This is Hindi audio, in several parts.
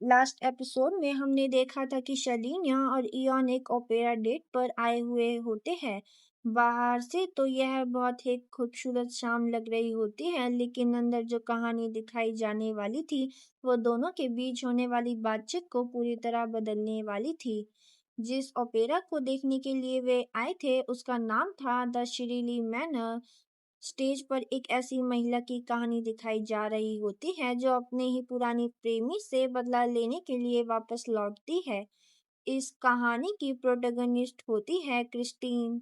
लास्ट एपिसोड में हमने देखा था कि शलीनिया और इयॉन एक ओपेरा डेट पर आए हुए होते हैं। बाहर से तो यह बहुत ही खूबसूरत शाम लग रही होती है, लेकिन अंदर जो कहानी दिखाई जाने वाली थी वो दोनों के बीच होने वाली बातचीत को पूरी तरह बदलने वाली थी। जिस ओपेरा को देखने के लिए वे आए थे उसका नाम था द शिरीली मैनर। स्टेज पर एक ऐसी महिला की कहानी दिखाई जा रही होती है जो अपने ही पुरानी प्रेमी से बदला लेने के लिए वापस लौटती है। इस कहानी की प्रोटैगनिस्ट होती है क्रिस्टीन।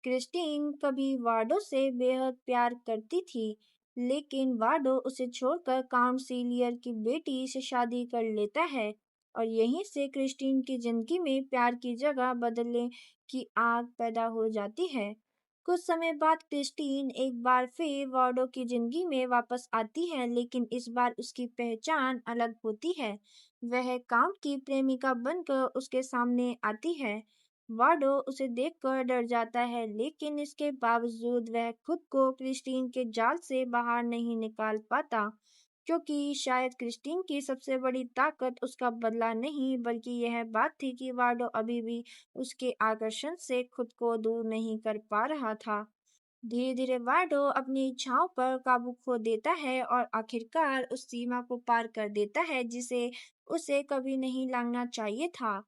क्रिस्टीन कभी वार्डो से बेहद प्यार करती थी, लेकिन वार्डो उसे छोड़कर काउंट सीलियर की बेटी से शादी कर लेता है और यहीं से क्रिस्टीन की जिंदगी में प्यार की जगह बदलने की आग पैदा हो जाती है। कुछ समय बाद क्रिस्टीन एक बार फिर वार्डो की जिंदगी में वापस आती है, लेकिन इस बार उसकी पहचान अलग होती है। वह काउंट की प्रेमिका बनकर उसके सामने आती है। वार्डो उसे देखकर डर जाता है, लेकिन इसके बावजूद वह खुद को क्रिस्टीन के जाल से बाहर नहीं निकाल पाता, क्योंकि शायद क्रिस्टीन की सबसे बड़ी ताकत उसका बदला नहीं बल्कि यह बात थी कि वार्डो अभी भी उसके आकर्षण से खुद को दूर नहीं कर पा रहा था। धीरे धीरे वार्डो अपनी इच्छाओं पर काबू खो देता है और आखिरकार उस सीमा को पार कर देता है जिसे उसे कभी नहीं लांघना चाहिए था।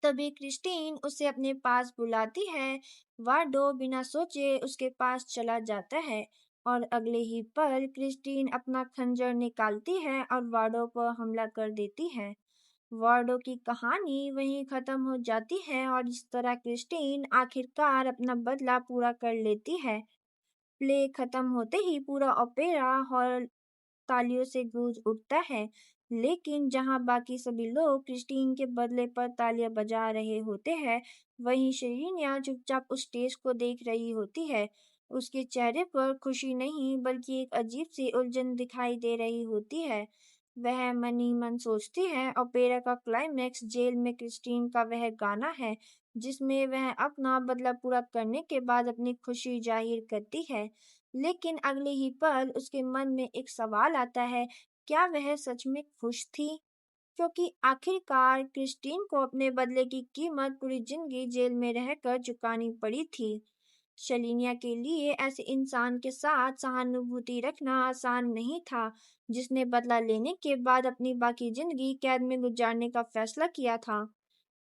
तभी क्रिस्टीन उसे अपने पास बुलाती है। वार्डो बिना सोचे उसके पास चला जाता है और अगले ही पल क्रिस्टीन अपना खंजर निकालती है और वार्डो पर हमला कर देती है। वार्डो की कहानी वहीं खत्म हो जाती है और इस तरह क्रिस्टीन आखिरकार अपना बदला पूरा कर लेती है। प्ले खत्म होते ही पूरा ओपेरा हॉल तालियों से गूंज उठता है, लेकिन जहां बाकी सभी लोग क्रिस्टीन के बदले पर तालियां बजा रहे होते हैं, वहीं शरीनिया चुपचाप उस स्टेज को देख रही होती है। उसके चेहरे पर खुशी नहीं बल्कि एक अजीब सी उलझन दिखाई दे रही होती है। वह मन ही मन सोचती है ओपेरा का क्लाइमैक्स जेल में क्रिस्टीन का वह गाना है जिसमें वह अपना बदला पूरा करने के बाद अपनी खुशी जाहिर करती है। लेकिन अगले ही पल उसके मन में एक सवाल आता है, क्या वह सच में खुश थी? क्योंकि आखिरकार क्रिस्टीन को अपने बदले की कीमत पूरी जिंदगी जेल में रहकर चुकानी पड़ी थी। शलीनिया के लिए ऐसे इंसान के साथ सहानुभूति रखना आसान नहीं था, जिसने बदला लेने के बाद अपनी बाकी जिंदगी कैद में गुजारने का फैसला किया था।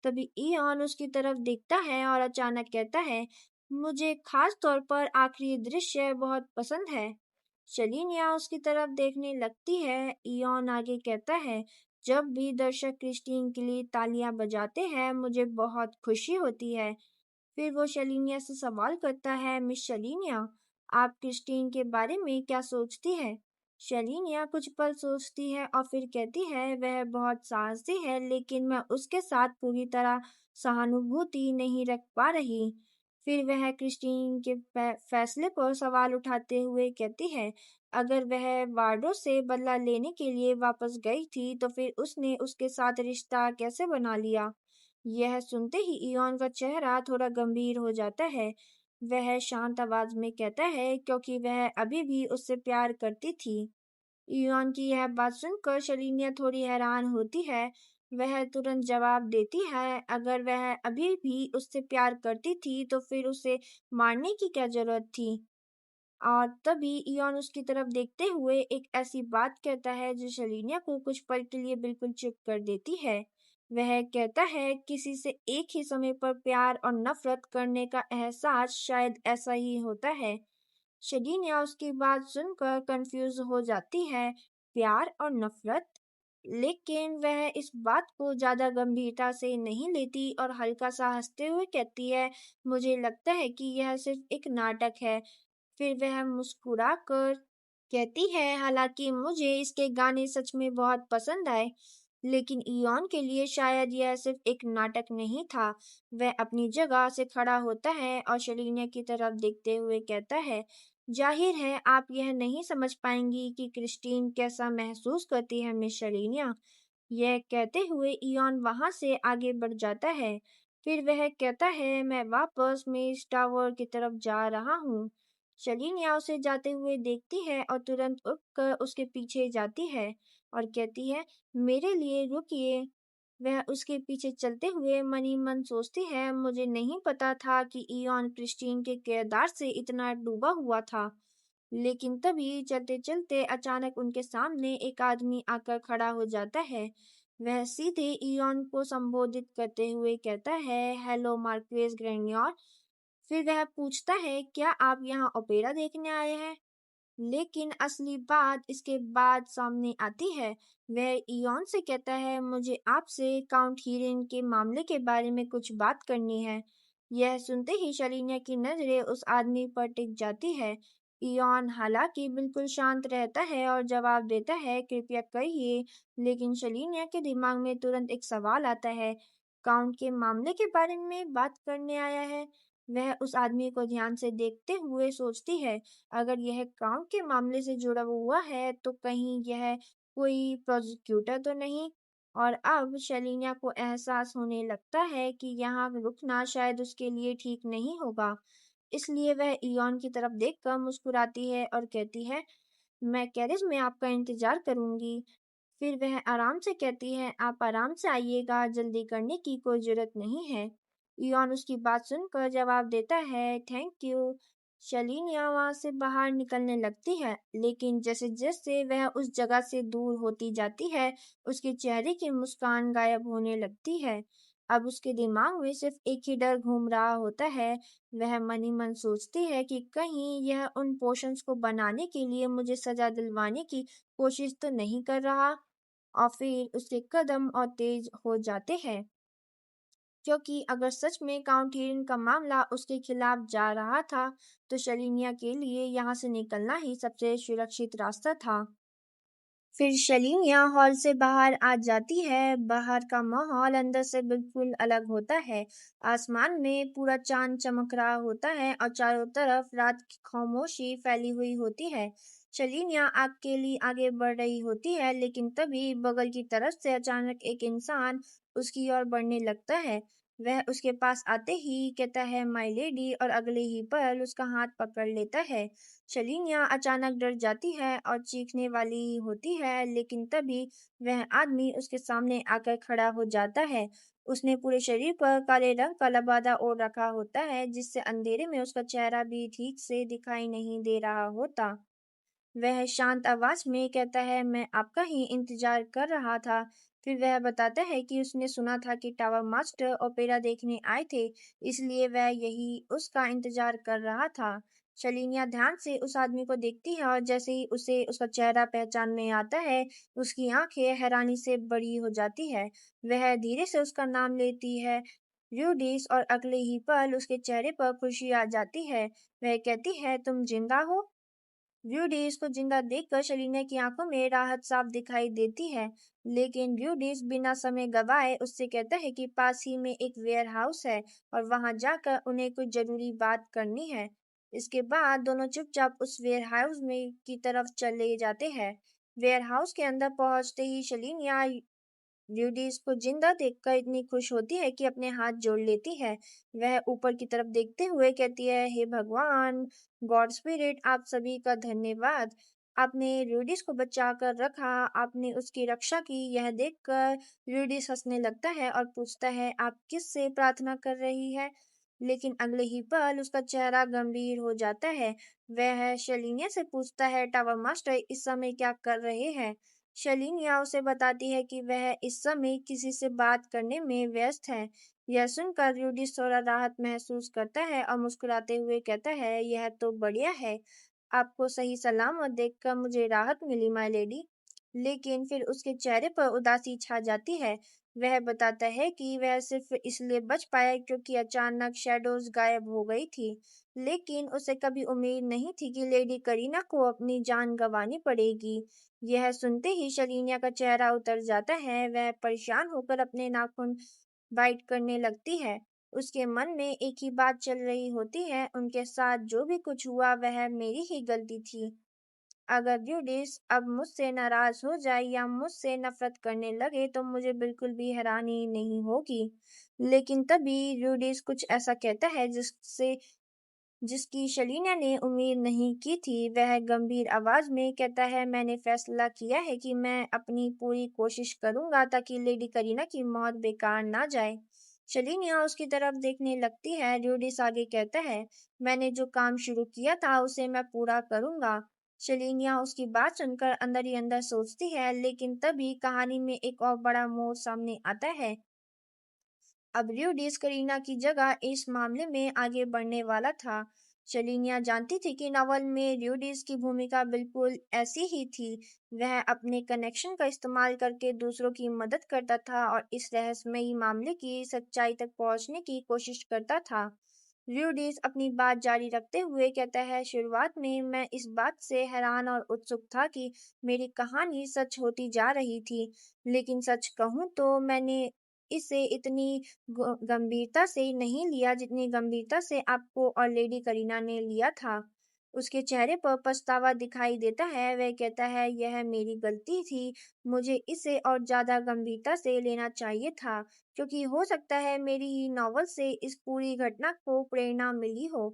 तभी इयान उसकी तरफ देखता है और अचानक कहता है, मुझे खास तौर पर आखिरी दृश्य बहुत पसंद है। शलीनिया उसकी तरफ देखने लगती है। इयान आगे कहता है, जब भी दर्शक क्रिस्टीन के लिए तालियां बजाते हैं मुझे बहुत खुशी होती है। फिर वो शलीनिया से सवाल करता है, मिस शलीनिया, आप क्रिस्टीन के बारे में क्या सोचती है? शलीनिया कुछ पल सोचती है और फिर कहती है, वह बहुत साहसी है, लेकिन मैं उसके साथ पूरी तरह सहानुभूति नहीं रख पा रही। फिर वह क्रिस्टीन के फैसले पर सवाल उठाते हुए कहती है, अगर वह वार्डो से बदला लेने के लिए वापस गई थी, तो फिर उसने उसके साथ रिश्ता कैसे बना लिया? यह सुनते ही इयॉन का चेहरा थोड़ा गंभीर हो जाता है। वह शांत आवाज में कहता है, क्योंकि वह अभी भी उससे प्यार करती थी। इयॉन की यह बात सुनकर शलीनिया थोड़ी हैरान होती है। वह तुरंत जवाब देती है, अगर वह अभी भी उससे प्यार करती थी तो फिर उसे मारने की क्या जरूरत थी? और तभी इयॉन उसकी तरफ देखते हुए एक ऐसी बात कहता है जो शलीनिया को कुछ पल के लिए बिल्कुल चुप कर देती है। वह कहता है, किसी से एक ही समय पर प्यार और नफरत करने का एहसास शायद ऐसा ही होता है। शलीनिया उसकी बात सुनकर कंफ्यूज हो जाती है। प्यार और नफरत? लेकिन वह इस बात को ज्यादा गंभीरता से नहीं लेती और हल्का सा हंसते हुए कहती है, मुझे लगता है कि यह सिर्फ एक नाटक है। फिर वह मुस्कुराकर कहती है, हालांकि मुझे इसके गाने सच में बहुत पसंद आए, लेकिन इयॉन के लिए शायद यह सिर्फ एक नाटक नहीं था। वह अपनी जगह से खड़ा होता है और शलीनिया की तरफ देखते हुए कहता है, जाहिर है आप यह नहीं समझ पाएंगी कि क्रिस्टीन कैसा महसूस करती है मिस शलीनिया। यह कहते हुए इयॉन वहां से आगे बढ़ जाता है। फिर वह कहता है, मैं वापस मेज टावर की तरफ जा रहा हूँ। शलीनिया उसे जाते हुए देखती है और तुरंत उठकर उसके पीछे जाती है। और कहती है, मेरे लिए रुकिए। वह उसके पीछे चलते हुए मन ही मन सोचती है, मुझे नहीं पता था कि इयॉन क्रिस्टीन के किरदार से इतना डूबा हुआ था। लेकिन तभी चलते चलते अचानक उनके सामने एक आदमी आकर खड़ा हो जाता है। वह सीधे इयॉन को संबोधित करते हुए कहता है, हेलो मार्क्वेस ग्रैंडियोर। फिर वह पूछता है, क्या आप यहाँ ओपेरा देखने आए हैं? लेकिन असली बात इसके बाद सामने आती है। वह इयॉन से कहता है, मुझे आपसे काउंट हीरेन के मामले के बारे में कुछ बात करनी है। यह सुनते ही शलीनिया की नजरें उस आदमी पर टिक जाती है। इयॉन हालांकि बिल्कुल शांत रहता है और जवाब देता है, कृपया कहिए। लेकिन शलीनिया के दिमाग में तुरंत एक सवाल आता है, काउंट के मामले के बारे में बात करने आया है। वह उस आदमी को ध्यान से देखते हुए सोचती है, अगर यह काम के मामले से जुड़ा हुआ है तो कहीं यह कोई प्रोसिक्यूटर तो नहीं। और अब शलीना को एहसास होने लगता है कि यहाँ रुकना शायद उसके लिए ठीक नहीं होगा। इसलिए वह इयॉन की तरफ देखकर मुस्कुराती है और कहती है, मैं गैरेज में आपका इंतजार करूंगी। फिर वह आराम से कहती है, आप आराम से आइएगा, जल्दी करने की कोई जरूरत नहीं है। इयॉन उसकी बात सुनकर जवाब देता है, थैंक यू। शलीनिया वहां से बाहर निकलने लगती है, लेकिन जैसे जैसे वह उस जगह से दूर होती जाती है, उसके चेहरे की मुस्कान गायब होने लगती है। अब उसके दिमाग में सिर्फ एक ही डर घूम रहा होता है। वह मन ही मन सोचती है कि कहीं यह उन पोशंस को बनाने के लिए मुझे सजा दिलवाने की कोशिश तो नहीं कर रहा। और फिर उसके कदम और तेज हो जाते हैं, क्योंकि अगर सच में काउंटीरियन का मामला उसके खिलाफ जा रहा था, तो शलीनिया के लिए यहाँ से निकलना ही सबसे सुरक्षित रास्ता था। फिर शलीनिया हॉल से बाहर आ जाती है। बाहर का माहौल अंदर से बिल्कुल अलग होता है। आसमान में पूरा चांद चमक रहा होता है और चारों तरफ रात की खामोशी फैली हुई होती है। शलीनिया आग के लिए आगे बढ़ रही होती है, लेकिन तभी बगल की तरफ से अचानक एक इंसान उसकी ओर बढ़ने लगता है। वह उसके पास आते ही कहता है, माय लेडी, और अगले ही पल उसका हाथ पकड़ लेता है। शलीनिया अचानक डर जाती है और चीखने वाली ही होती है, लेकिन तभी वह आदमी उसके सामने आकर खड़ा हो जाता है। उसने पूरे शरीर पर काले रंग का लबादा ओढ़ रखा होता है, जिससे अंधेरे में उसका चेहरा भी ठीक से दिखाई नहीं दे रहा होता। वह शांत आवाज में कहता है, मैं आपका ही इंतजार कर रहा था। फिर वह बताता है कि उसने सुना था कि टावर मास्टर ओपेरा देखने आए थे, इसलिए वह यही उसका इंतजार कर रहा था। शलीनिया ध्यान से उस आदमी को देखती है और जैसे ही उसे उसका चेहरा पहचान में आता है, उसकी आंखें हैरानी से बड़ी हो जाती है। वह धीरे से उसका नाम लेती है, यूडिस, और अगले ही पल उसके चेहरे पर खुशी आ जाती है। वह कहती है, तुम जिंदा हो? ब्यूडीज को जिंदा देखकर शलीना की आंखों में राहत साफ दिखाई देती है। लेकिन ब्यूडीज बिना समय गवाए उससे कहता है कि पास ही में एक वेयर हाउस है और वहां जाकर उन्हें कुछ जरूरी बात करनी है। इसके बाद दोनों चुपचाप उस वेयर हाउस में की तरफ चले जाते हैं। वेयर हाउस के अंदर पहुंचते ही शलीनिया ल्यूडिस को जिंदा देखकर इतनी खुश होती है कि अपने हाथ जोड़ लेती है। वह ऊपर की तरफ देखते हुए कहती है, हे भगवान, गॉड स्पिरिट, आप सभी का धन्यवाद। आपने ल्यूडिस को बचा कर रखा, आपने उसकी रक्षा की। यह देखकर ल्यूडिस हंसने लगता है और पूछता है, आप किससे प्रार्थना कर रही है? लेकिन अगले ही पल उसका चेहरा गंभीर हो जाता है। वह शलीनिया से पूछता है, टावर मास्टर इस समय क्या कर रहे हैं? शलीनिया उसे बताती है कि वह इस समय किसी से बात करने में व्यस्त है। यह सुनकर यूडिस थोड़ा राहत महसूस करता है और मुस्कुराते हुए कहता है, यह तो बढ़िया है। आपको सही सलामत देखकर मुझे राहत मिली, माय लेडी। लेकिन फिर उसके चेहरे पर उदासी छा जाती है। वह बताता है कि वह सिर्फ इसलिए बच पाया क्योंकि अचानक शैडोज गायब हो गई थी। लेकिन उसे कभी उम्मीद नहीं थी कि लेडी करीना को अपनी जान गंवानी पड़ेगी। यह सुनते ही शलीनिया का चेहरा उतर जाता है। वह परेशान होकर अपने नाखून बाइट करने लगती है। उसके मन में एक ही बात चल रही होती है, उनके साथ जो भी कुछ हुआ वह मेरी ही गलती थी। अगर ड्यूडिस अब मुझसे नाराज हो जाए या मुझसे नफरत करने लगे तो मुझे बिल्कुल भी हैरानी नहीं होगी। लेकिन तभी ड्यूडिस कुछ ऐसा कहता है जिससे जिसकी शलीना ने उम्मीद नहीं की थी। वह गंभीर आवाज में कहता है, मैंने फैसला किया है कि मैं अपनी पूरी कोशिश करूंगा ताकि लेडी करीना की मौत बेकार ना जाए। शलीनिया उसकी तरफ देखने लगती है। ड्यूडिस आगे कहता है, मैंने जो काम शुरू किया था उसे मैं पूरा करूंगा। शलीनिया उसकी बात सुनकर अंदर ही अंदर सोचती है, लेकिन तभी कहानी में एक और बड़ा मोड़ सामने आता है। अब ड्यूडिस करीना की जगह इस मामले में आगे बढ़ने वाला था। शलीनिया जानती थी कि नॉवल में ड्यूडिस की भूमिका बिल्कुल ऐसी ही थी। वह अपने कनेक्शन का इस्तेमाल करके दूसरों की मदद करता था और इस रहस्यमयी मामले की सच्चाई तक पहुंचने की कोशिश करता था। ड्यूडिस अपनी बात जारी रखते हुए कहता है, शुरुआत में मैं इस बात से हैरान और उत्सुक था कि मेरी कहानी सच होती जा रही थी, लेकिन सच कहूं तो मैंने इसे इतनी गंभीरता से नहीं लिया जितनी गंभीरता से आपको और लेडी करीना ने लिया था। उसके चेहरे पर पछतावा दिखाई देता है। वह कहता है, यह मेरी गलती थी। मुझे इसे और ज्यादा गंभीरता से लेना चाहिए था, क्योंकि हो सकता है मेरी ही नॉवल से इस पूरी घटना को प्रेरणा मिली हो।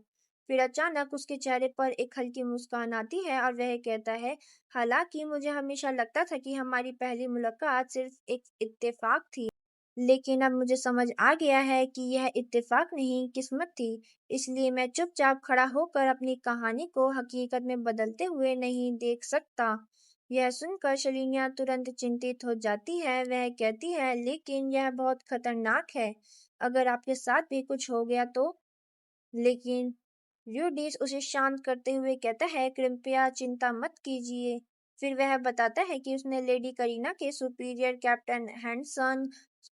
फिर अचानक उसके चेहरे पर एक हल्की मुस्कान आती है और वह कहता है, हालांकि मुझे हमेशा लगता था कि हमारी पहली मुलाकात सिर्फ एक इत्तेफाक थी, लेकिन अब मुझे समझ आ गया है कि यह इत्तेफाक नहीं, किस्मत थी। इसलिए मैं चुपचाप खड़ा होकर अपनी कहानी को हकीकत में बदलते हुए नहीं देख सकता। यह सुनकर शलीनिया तुरंत चिंतित हो जाती है। वह कहती है, लेकिन यह बहुत खतरनाक है। अगर आपके साथ भी कुछ हो गया तो? लेकिन यूडिस उसे शांत करते हुए कहता है, कृपया चिंता मत कीजिए। फिर वह बताता है कि उसने लेडी करीना के सुपीरियर कैप्टन हैंडसन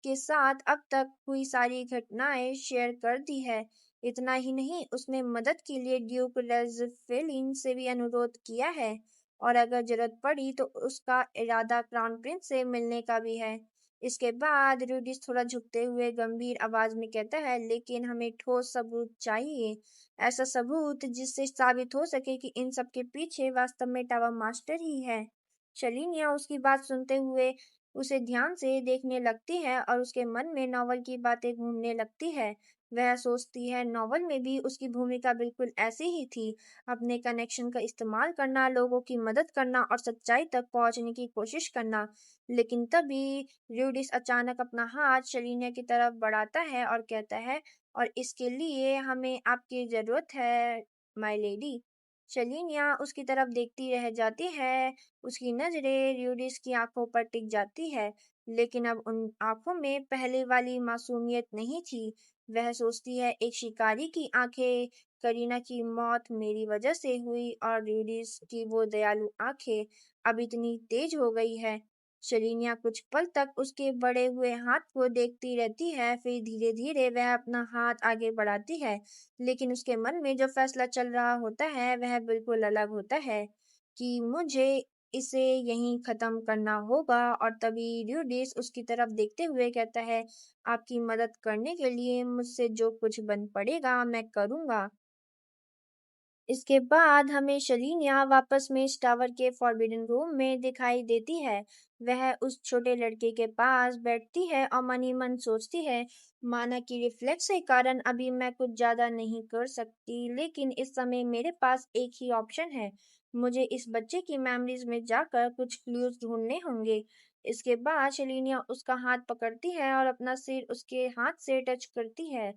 के साथ अब तक हुई सारी घटनाएं शेयर कर दी है। इतना ही नहीं, उसने मदद के लिए ड्यूक रेज़फेलिन से भी अनुरोध किया है, और अगर जरूरत पड़ी तो उसका इरादा क्राउन प्रिंस से मिलने का भी है। इसके बाद रूडिस थोड़ा झुकते हुए गंभीर आवाज में कहता है, लेकिन हमें ठोस सबूत चाहिए। ऐसा सबूत जिससे साबित हो सके कि इन सब के पीछे वास्तव में टावर मास्टर ही है। शलीनिया उसकी बात सुनते हुए उसे ध्यान से देखने लगती है और उसके मन में नॉवल की बातें घूमने लगती है। वह सोचती है, नॉवल में भी उसकी भूमिका बिल्कुल ऐसी ही थी, अपने कनेक्शन का इस्तेमाल करना, लोगों की मदद करना और सच्चाई तक पहुंचने की कोशिश करना। लेकिन तभी ड्यूडिस अचानक अपना हाथ शलीनिया की तरफ बढ़ाता है और कहता है, और इसके लिए हमें आपकी जरूरत है, माय लेडी। शलीनिया उसकी तरफ देखती रह जाती है। उसकी नजरें ड्यूडिस की आंखों पर टिक जाती है, लेकिन अब उन आंखों में पहले वाली मासूमियत नहीं थी। वह सोचती है, एक शिकारी की आंखें, करीना की मौत मेरी वजह से हुई, और ड्यूडिस की वो दयालु आंखें अब इतनी तेज हो गई है। शलीनिया कुछ पल तक उसके बढ़े हुए हाथ को देखती रहती है, फिर धीरे धीरे वह अपना हाथ आगे बढ़ाती है। लेकिन उसके मन में जो फैसला चल रहा होता है वह बिल्कुल अलग होता है, कि मुझे इसे यहीं खत्म करना होगा। और तभी ड्यूडिस उसकी तरफ देखते हुए कहता है, आपकी मदद करने के लिए मुझसे जो कुछ बन पड़ेगा मैं करूंगा। इसके बाद हमें शलीनिया वापस में इस टावर के फॉरबिडन रूम में दिखाई देती है। वह उस छोटे लड़के के पास बैठती है और मन ही मन सोचती है, माना कि रिफ्लेक्स के कारण अभी मैं कुछ ज्यादा नहीं कर सकती, लेकिन इस समय मेरे पास एक ही ऑप्शन है। मुझे इस बच्चे की मेमोरीज में जाकर कुछ क्लूज ढूंढने होंगे। इसके बाद शलीनिया उसका हाथ पकड़ती है और अपना सिर उसके हाथ से टच करती है।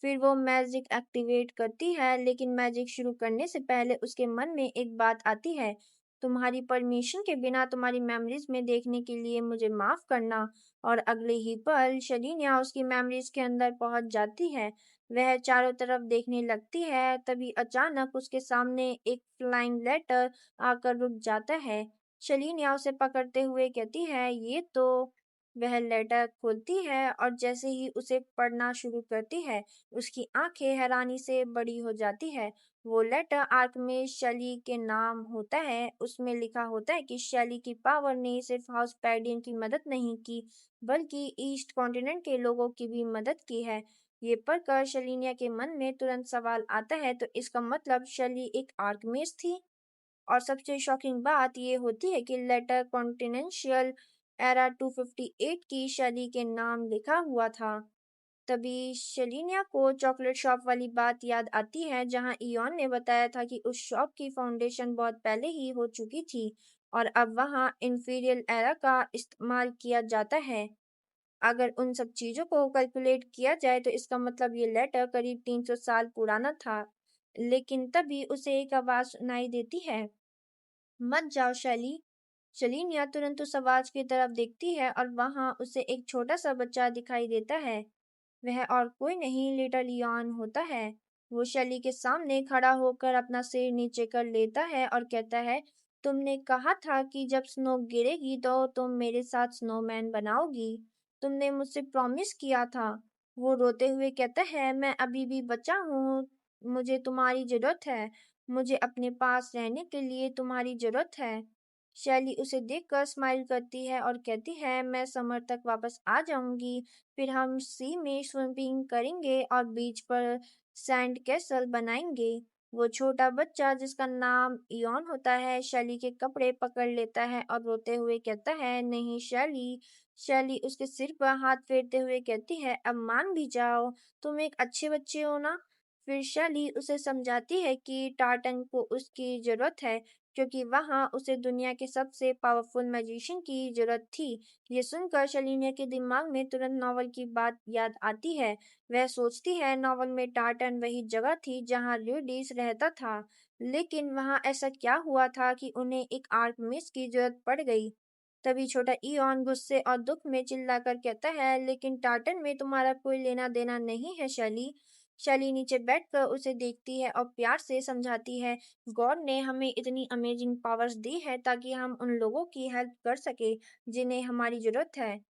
फिर वो मैजिक एक्टिवेट करती है, लेकिन मैजिक शुरू करने से पहले उसके मन में एक बात आती है, तुम्हारी परमिशन के बिना तुम्हारी मेमोरीज में देखने के लिए मुझे माफ करना। और अगले ही पल शलीनिया उसकी मेमोरीज के अंदर पहुंच जाती है। वह चारों तरफ देखने लगती है, तभी अचानक उसके सामने एक फ्लाइंग लेटर आकर रुक जाता है। शलीनिया उसे पकड़ते हुए कहती है, ये तो। वह लेटर खोलती है और जैसे ही उसे पढ़ना शुरू करती है, उसकी आंखें हैरानी से बड़ी हो जाती है। वो लेटर आर्कमिस शेली के नाम होता है। उसमें लिखा होता है कि शेली की पावर ने सिर्फ हाउस पैडियन की मदद नहीं की, बल्कि ईस्ट कॉन्टिनेंट के लोगों की भी मदद की है। ये पढ़कर शलीनिया के मन में तुरंत सवाल आता है, तो इसका मतलब शेली एक आर्कमिस थी? और सबसे शॉकिंग बात ये होती है कि लेटर कॉन्टिनेंशियल एरा 258 की शेली के नाम लिखा हुआ था। तभी शलीनिया को चॉकलेट शॉप वाली बात याद आती है जहां इयोन ने बताया था कि उस शॉप की फाउंडेशन बहुत पहले ही हो चुकी थी और अब वहां इंफीरियल एरा का इस्तेमाल किया जाता है। अगर उन सब चीजों को कैलकुलेट किया जाए तो इसका मतलब ये लेटर करीब 300 साल पुराना था। लेकिन तभी उसे एक आवाज सुनाई देती है, मत जाओ शैली। शलीनिया तुरंत उस आवाज की तरफ देखती है और वहां उसे एक छोटा सा बच्चा दिखाई देता है। वह और कोई नहीं लिटिल लियॉन होता है। वो शैली के सामने खड़ा होकर अपना सिर नीचे कर लेता है और कहता है, तुमने कहा था कि जब स्नो गिरेगी तो तुम मेरे साथ स्नोमैन बनाओगी। तुमने मुझसे प्रॉमिस किया था। वो रोते हुए कहता है, मैं अभी भी बच्चा हूँ। मुझे तुम्हारी जरूरत है। मुझे अपने पास रहने के लिए तुम्हारी जरूरत है। शैली उसे देखकर स्माइल करती है और कहती है, मैं समर तक वापस आ जाऊंगी। फिर हम सी में स्विमिंग करेंगे और बीच पर सैंड कैसल बनाएंगे। वो छोटा बच्चा जिसका नाम इयॉन होता है शैली के कपड़े पकड़ लेता है और रोते हुए कहता है, नहीं शैली। शैली उसके सिर पर हाथ फेरते हुए कहती है, अब मान भी जाओ, तुम एक अच्छे बच्चे हो ना। फिर शैली उसे समझाती है कि टार्टन को उसकी जरूरत है क्योंकि वहां उसे दुनिया के सबसे पावरफुल मैजिशियन की जरूरत थी। ये सुनकर शलीनिया के दिमाग में तुरंत नॉवल की बात याद आती है। वह सोचती है नॉवल में टार्टन वही जगह थी जहां ल्यूडिस रहता था। लेकिन वहां ऐसा क्या हुआ था कि उन्हें एक आर्कमिस की जरूरत पड़ गई। तभी छोटा इयॉन गुस्से और दुख में चिल्लाकर कहता है, लेकिन टार्टन में तुम्हारा कोई लेना देना नहीं है शैली। शैली नीचे बैठकर उसे देखती है और प्यार से समझाती है, गॉड ने हमें इतनी अमेजिंग पावर्स दी है ताकि हम उन लोगों की हेल्प कर सके जिन्हें हमारी जरूरत है।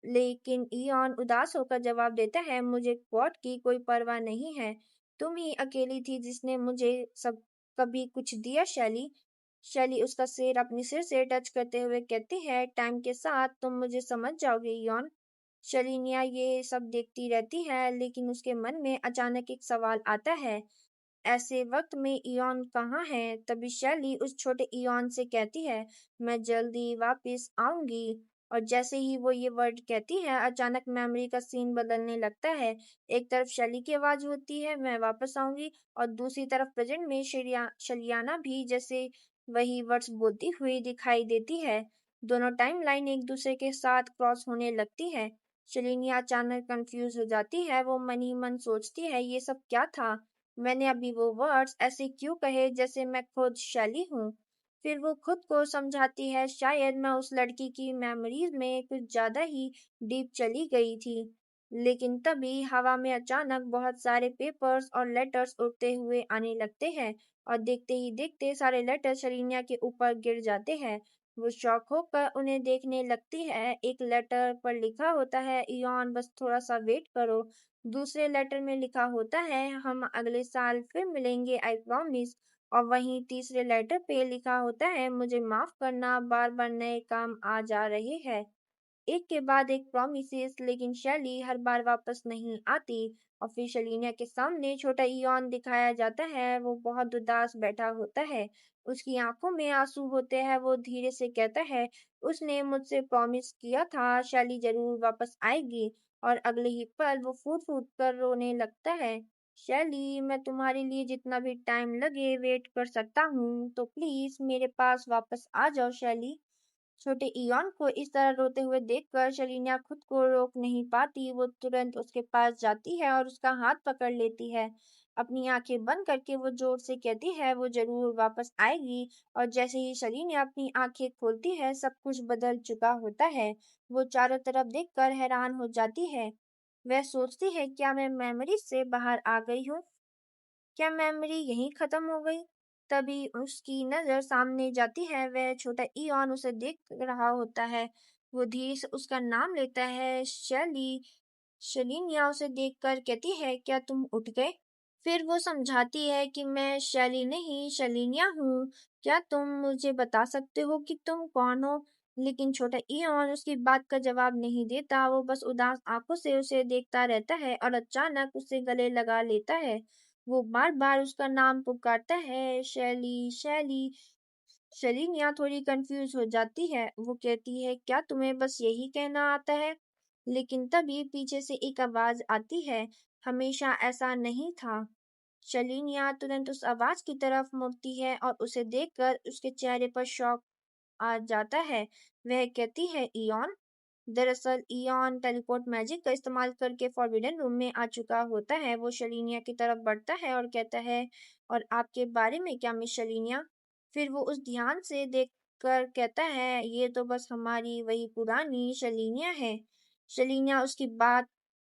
लेकिन इयॉन उदास होकर जवाब देता है, मुझे गॉड की कोई परवाह नहीं है। तुम ही अकेली थी जिसने मुझे सब कभी कुछ दिया शैली। शैली उसका सिर अपने सिर से टच करते हुए कहती है, टाइम के साथ तुम मुझे समझ जाओगे इयॉन। शलीनिया ये सब देखती रहती है लेकिन उसके मन में अचानक एक सवाल आता है, ऐसे वक्त में इयॉन कहाँ है। तभी शैली उस छोटे इयॉन से कहती है, मैं जल्दी वापस आऊंगी। और जैसे ही वो ये वर्ड कहती है अचानक मेमोरी का सीन बदलने लगता है। एक तरफ शैली की आवाज होती है, मैं वापस आऊंगी, और दूसरी तरफ प्रेजेंट में शलियाना भी जैसे वही वर्ड्स बोलती हुई दिखाई देती है। दोनों टाइमलाइन एक दूसरे के साथ क्रॉस होने लगती है। शलिनिया अचानक कंफ्यूज हो जाती है। वो मन ही मन सोचती है, ये सब क्या था। मैंने अभी वो वर्ड्स ऐसे क्यों कहे जैसे मैं खुद शैली हूँ। फिर वो खुद को समझाती है, शायद मैं उस लड़की की मेमोरीज में कुछ ज्यादा ही डीप चली गई थी। लेकिन तभी हवा में अचानक बहुत सारे पेपर्स और लेटर्स उड़ते हुए आने लगते हैं और देखते ही देखते सारे लेटर शरीनिया के ऊपर गिर जाते हैं। वो शौक होकर उन्हें देखने लगती है। एक लेटर पर लिखा होता है, इयॉन बस थोड़ा सा वेट करो। दूसरे लेटर में लिखा होता है, हम अगले साल फिर मिलेंगे, आई प्रॉमिस। और वहीं तीसरे लेटर पे लिखा होता है, मुझे माफ करना, बार बार नए काम आ जा रहे हैं। एक के बाद एक प्रॉमिसेस, लेकिन शैली हर बार वापस नहीं आती। और फिर शलीना के सामने छोटा इयॉन दिखाया जाता है। वो बहुत उदास बैठा होता है। उसकी आंखों में आंसू होते हैं। वो धीरे से कहता है, उसने मुझसे प्रॉमिस किया था शैली जरूर वापस आएगी। और अगले ही पल वो फूट फूट कर रोने लगता है। शैली, मैं तुम्हारे लिए जितना भी टाइम लगे वेट कर सकता हूँ, तो प्लीज मेरे पास वापस आ जाओ शैली। छोटे इयॉन को इस तरह रोते हुए देखकर शलीना खुद को रोक नहीं पाती। वो तुरंत उसके पास जाती है और उसका हाथ पकड़ लेती है। अपनी आंखें बंद करके वो जोर से कहती है, वो जरूर वापस आएगी। और जैसे ही शलीना अपनी आंखें खोलती है सब कुछ बदल चुका होता है। वो चारों तरफ देखकर हैरान हो जाती है। वह सोचती है, क्या मैं मेमोरी से बाहर आ गई हूँ। क्या मेमोरी यहीं खत्म हो गई। तभी उसकी नजर सामने जाती है। वह छोटा इयॉन उसे देख रहा होता है। वो धीरे से उसका नाम लेता है, शैली। शलीनिया उसे देखकर कहती है, क्या तुम उठ गए। फिर वो समझाती है कि मैं शैली नहीं शलीनिया हूँ। क्या तुम मुझे बता सकते हो कि तुम कौन हो। लेकिन छोटा इयॉन उसकी बात का जवाब नहीं देता। वो बस उदास आंखों से उसे देखता रहता है और अचानक उसे गले लगा लेता है। वो बार बार उसका नाम पुकारता है, शैली शैली। शलीनिया थोड़ी कंफ्यूज हो जाती है। वो कहती है, क्या तुम्हें बस यही कहना आता है। लेकिन तभी पीछे से एक आवाज आती है, हमेशा ऐसा नहीं था। शलीनिया तुरंत उस आवाज की तरफ मुड़ती है और उसे देखकर उसके चेहरे पर शॉक आ जाता है। वह कहती है, इयॉन? दरअसल इयॉन टेलीपोर्ट मैजिक का इस्तेमाल करके फॉरबिडन रूम में आ चुका होता है। वो शलीनिया की तरफ बढ़ता है और कहता है, और आपके बारे में क्या मिस शलीनिया? फिर वो उस ध्यान से देखकर कहता है, ये तो बस हमारी वही पुरानी शलीनिया है। शलीनिया उसकी बात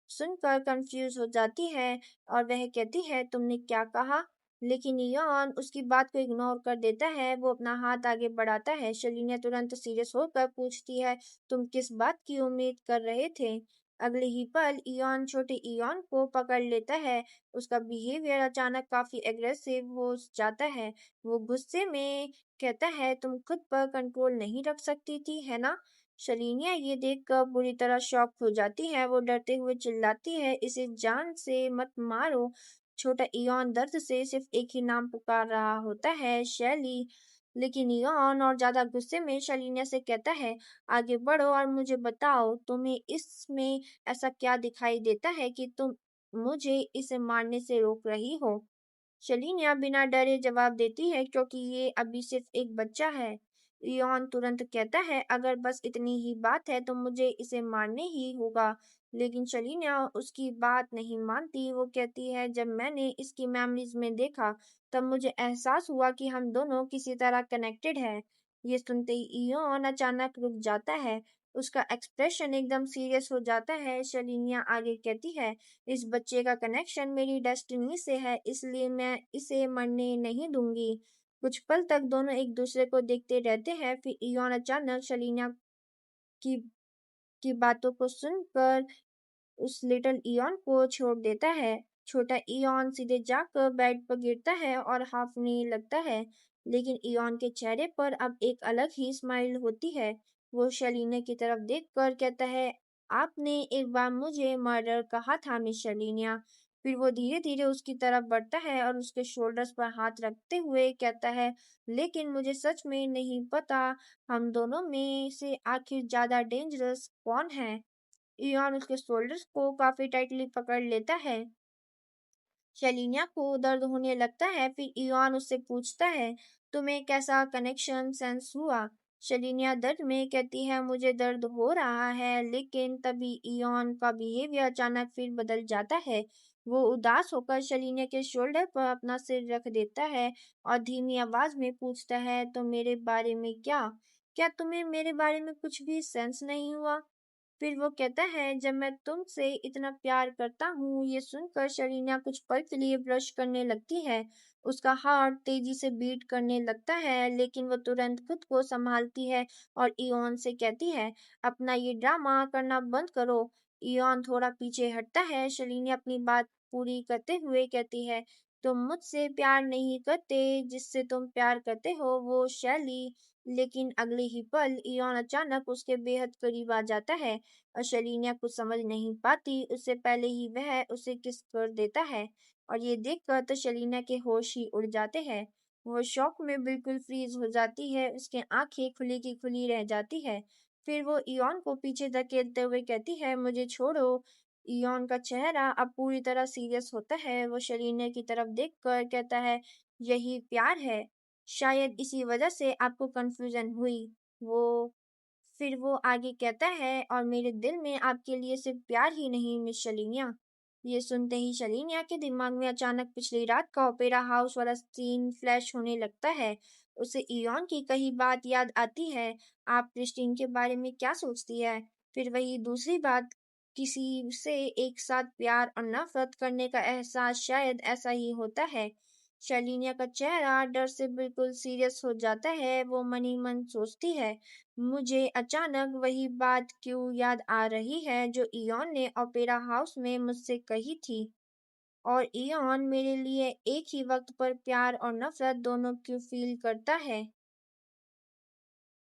सुनकर कंफ्यूज हो जाती है और वह कहती है, तुमने क्या कहा? लेकिन यॉन उसकी बात को इग्नोर कर देता है। वो अपना हाथ आगे बढ़ाता है। शलीनिया तुरंत सीरियस होकर पूछती है, तुम किस बात की उम्मीद कर रहे थे? अगले ही पल इयॉन छोटे इयॉन को पकड़ लेता है। उसका बिहेवियर अचानक काफी एग्रेसिव हो जाता है। वो गुस्से में कहता है, तुम खुद पर कंट्रोल नहीं रख सकती थी, है ना? शलीनिया ये देखकर बुरी तरह शॉक हो जाती है। वो डरते हुए चिल्लाती है, इसे जान से मत मारो। छोटा इयॉन दर्द से सिर्फ एक ही नाम पुकार रहा होता है, शैली। लेकिन इयॉन और ज्यादा गुस्से में शलीनिया से कहता है, आगे बढ़ो और मुझे बताओ, तुम्हें इसमें ऐसा क्या दिखाई देता है कि तुम मुझे इसे मारने से रोक रही हो? शलीनिया बिना डरे जवाब देती है, क्योंकि ये अभी सिर्फ एक बच्चा है। इयॉन तुरंत कहता है, अगर बस इतनी ही बात है तो मुझे इसे मारने ही होगा। लेकिन शलीनिया उसकी बात नहीं मानती। वो कहती है, जब मैंने इसकी मेमोरीज में देखा तब मुझे एहसास हुआ कि हम दोनों किसी तरह कनेक्टेड हैं। ये सुनते ही इयॉन अचानक रुक जाता है। उसका एक्सप्रेशन एकदम सीरियस हो जाता है। शलीनिया आगे कहती है, इस बच्चे का कनेक्शन मेरी डेस्टिनी से है, इसलिए मैं इसे मरने नहीं दूंगी। कुछ पल तक दोनों एक दूसरे को देखते रहते हैं। फिर इयॉन अचानक शलीना की की बातों को सुनकर उस लिटिल इयॉन को छोड़ देता है। छोटा इयॉन सीधे जाकर बेड पर गिरता है और हांफने लगता है। लेकिन इयॉन के चेहरे पर अब एक अलग ही स्माइल होती है। वो शलीना की तरफ देखकर कहता है, आपने एक बार मुझे मर्डर कहा था मिस शलीनिया। फिर वो धीरे धीरे उसकी तरफ बढ़ता है और उसके शोल्डर्स पर हाथ रखते हुए कहता है, लेकिन मुझे सच में नहीं पता हम दोनों में से आखिर ज्यादा डेंजरस कौन है। इयान उसके शोल्डर्स को काफी टाइटली पकड़ लेता है। शलीनिया को दर्द होने लगता है। फिर इयान उससे पूछता है, तुम्हें कैसा कनेक्शन सेंस हुआ? शलीनिया दर्द में कहती है, मुझे दर्द हो रहा है। लेकिन तभी इयान का बिहेवियर अचानक फिर बदल जाता है। वो उदास होकर शलीनिया के शोल्डर पर अपना सिर रख देता है और धीमी आवाज में पूछता है, तो मेरे बारे में क्या? क्या तुम्हें मेरे बारे में कुछ भी सेंस नहीं हुआ? फिर वो कहता है, जब मैं तुमसे इतना प्यार करता हूँ। ये सुनकर शरीना कुछ पल के लिए ब्रश करने लगती है। उसका हार्ट तेजी से बीट करने लगता है, लेकिन वो तुरंत खुद को संभालती है और इयोन से कहती है, अपना ये ड्रामा करना बंद करो। इयोन थोड़ा पीछे हटता है। शलीनी अपनी बात पूरी करते हुए कहती है, तुम मुझसे प्यार नहीं करते, जिससे तुम प्यार करते हो वो शैली। लेकिन अगले ही पल इयोन अचानक उसके बेहद करीब आ जाता है और शलीनिया कुछ समझ नहीं पाती। उससे पहले ही वह उसे किस कर देता है और ये देखकर तो शलीना के होश ही उड़ जाते हैं। वो शौक में बिल्कुल फ्रीज हो जाती है। उसकी आंखें खुली की खुली रह जाती है। फिर वो इयोन को पीछे धकेलते हुए कहती है, मुझे छोड़ो। इयोन का चेहरा अब पूरी तरह सीरियस होता है। वो शलीना की तरफ देखकर कहता है, यही प्यार है। शायद इसी वजह से आपको कंफ्यूजन हुई। वो फिर वो आगे कहता है, और मेरे दिल में आपके लिए सिर्फ प्यार ही नहीं मिस शलीनिया। ये सुनते ही शलीनिया के दिमाग में अचानक पिछली रात का ओपेरा हाउस वाला सीन फ्लैश होने लगता है। उसे इयॉन की कही बात याद आती है, आप क्रिस्टीन के बारे में क्या सोचती है? फिर वही दूसरी बात, किसी से एक साथ प्यार और नफरत करने का एहसास, शायद ऐसा ही होता है। शलीनिया का चेहरा डर से बिल्कुल सीरियस हो जाता है। वो मन ही मन सोचती है, मुझे अचानक वही बात क्यों याद आ रही है जो इयॉन ने ओपेरा हाउस में मुझसे कही थी। और इयॉन मेरे लिए एक ही वक्त पर प्यार और नफरत दोनों क्यों फील करता है।